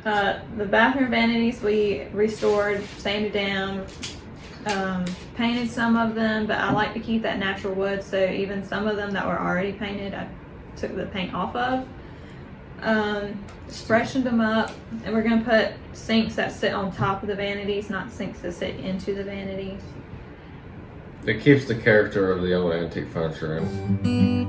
The bathroom vanities we restored, sanded down, painted some of them, but I like to keep that natural wood, so even some of them that were already painted, I took the paint off of. Just freshened them up, and we're going to put sinks that sit on top of the vanities, not sinks that sit into the vanities. It keeps the character of the old antique furniture in.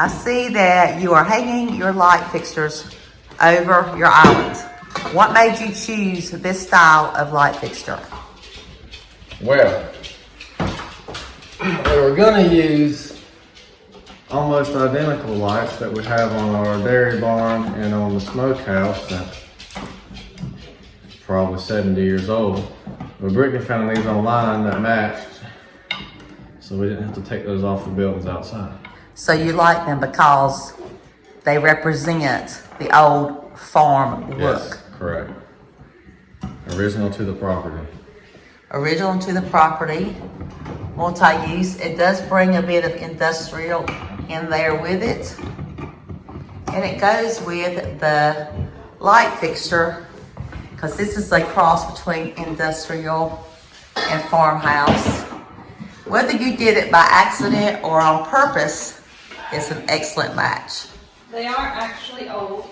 I see that you are hanging your light fixtures over your island. What made you choose this style of light fixture? Well, we were going to use almost identical lights that we have on our dairy barn and on the smokehouse that's probably 70 years old. But Brittany found these online that matched, so we didn't have to take those off the buildings outside. So you like them because they represent the old farm look. Yes, correct. Original to the property. Original to the property, multi-use. It does bring a bit of industrial in there with it. And it goes with the light fixture, because this is a cross between industrial and farmhouse. Whether you did it by accident or on purpose, it's an excellent match. They are actually old.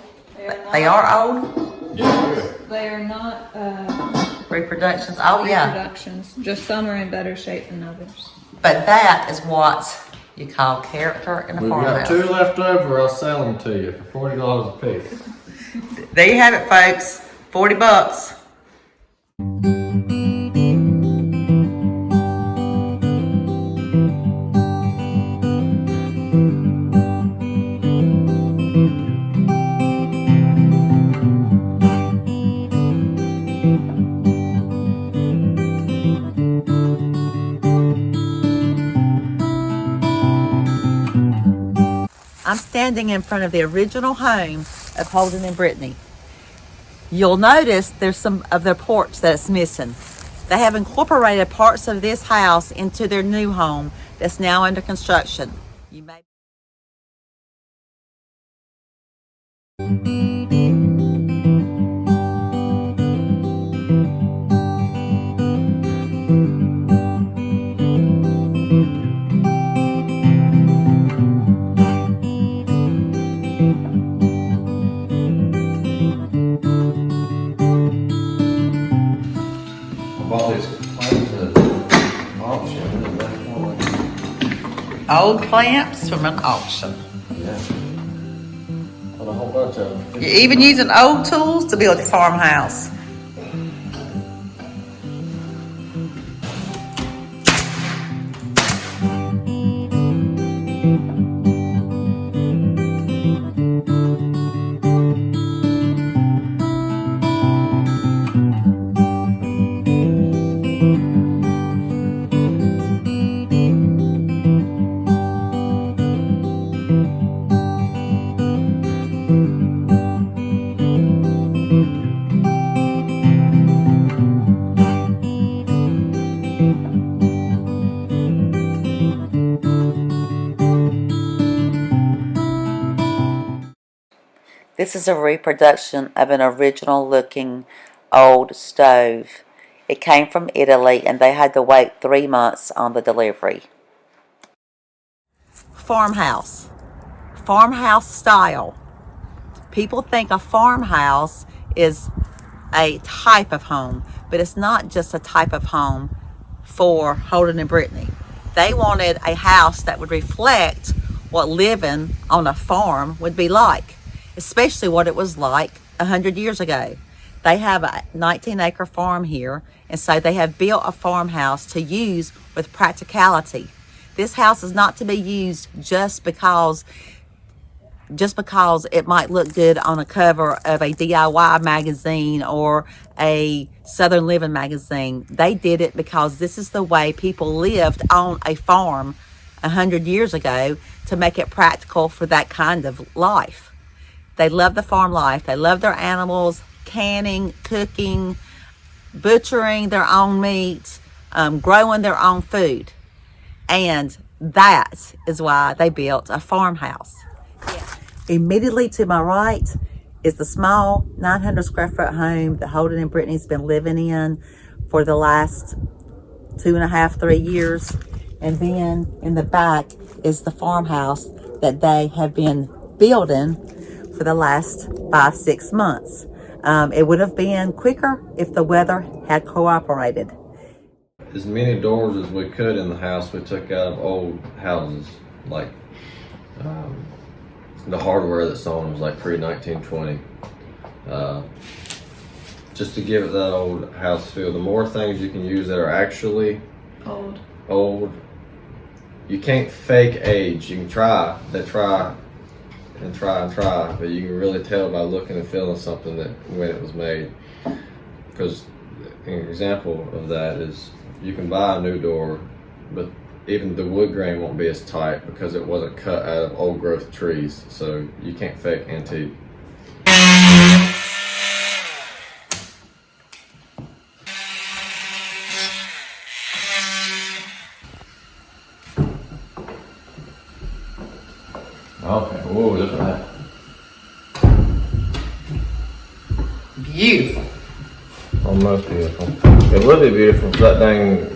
They are old? Yeah. They are not Reproductions? Oh, yeah. reproductions. Just some are in better shape than others. But that is what you call character in a We've farmhouse. got 2 left over. I'll sell them to you for $40 a piece. There you have it, folks. 40 bucks. I'm standing in front of the original home of Holden and Brittany. You'll notice there's some of their porch that's missing. They have incorporated parts of this house into their new home that's now under construction. You may old clamps from an auction. Yeah. And a whole bunch of them. You're even using old tools to build a farmhouse. This is a reproduction of an original looking old stove. It came from Italy and they had to wait 3 months on the delivery. Farmhouse. Farmhouse style. People think a farmhouse is a type of home, but it's not just a type of home for Holden and Brittany. They wanted a house that would reflect what living on a farm would be like, especially what it was like 100 years ago. They have a 19-acre farm here, and so they have built a farmhouse to use with practicality. This house is not to be used just because it might look good on a cover of a DIY magazine or a Southern Living magazine. They did it because this is the way people lived on a farm 100 years ago to make it practical for that kind of life. They love the farm life. They love their animals, canning, cooking, butchering their own meat, growing their own food. And that is why they built a farmhouse. Immediately to my right is the small 900 square foot home that Holden and Brittany's been living in for the last 2.5, 3 years. And then in the back is the farmhouse that they have been building for the last 5, 6 months. It would have been quicker if the weather had cooperated. As many doors as we could in the house we took out of old houses, like the hardware that's on was like pre-1920, just to give it that old house feel. The more things you can use that are actually old, you can't fake age. You can try, and try, but you can really tell by looking and feeling something that when it was made. Because an example of that is you can buy a new door, but even the wood grain won't be as tight because it wasn't cut out of old growth trees. So you can't fake antique. Okay, whoa, look at that. Beautiful. Almost beautiful. It would be beautiful if that dang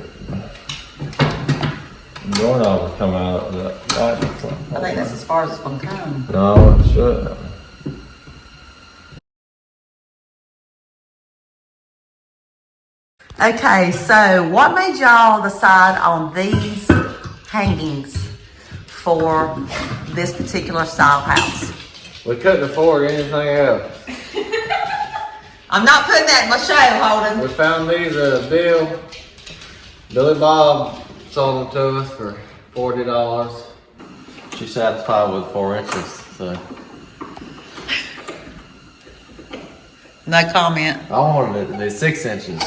doorknob would come out of that. I think that's as far as it's going to come. No, it shouldn't. Okay, so what made y'all decide on these hangings for this particular style house? We couldn't afford anything else. I'm not putting that in my show, Holden. We found these at a deal. Billy Bob sold them to us for $40. She's satisfied with 4 inches, so. No comment. I wanted it to be 6 inches.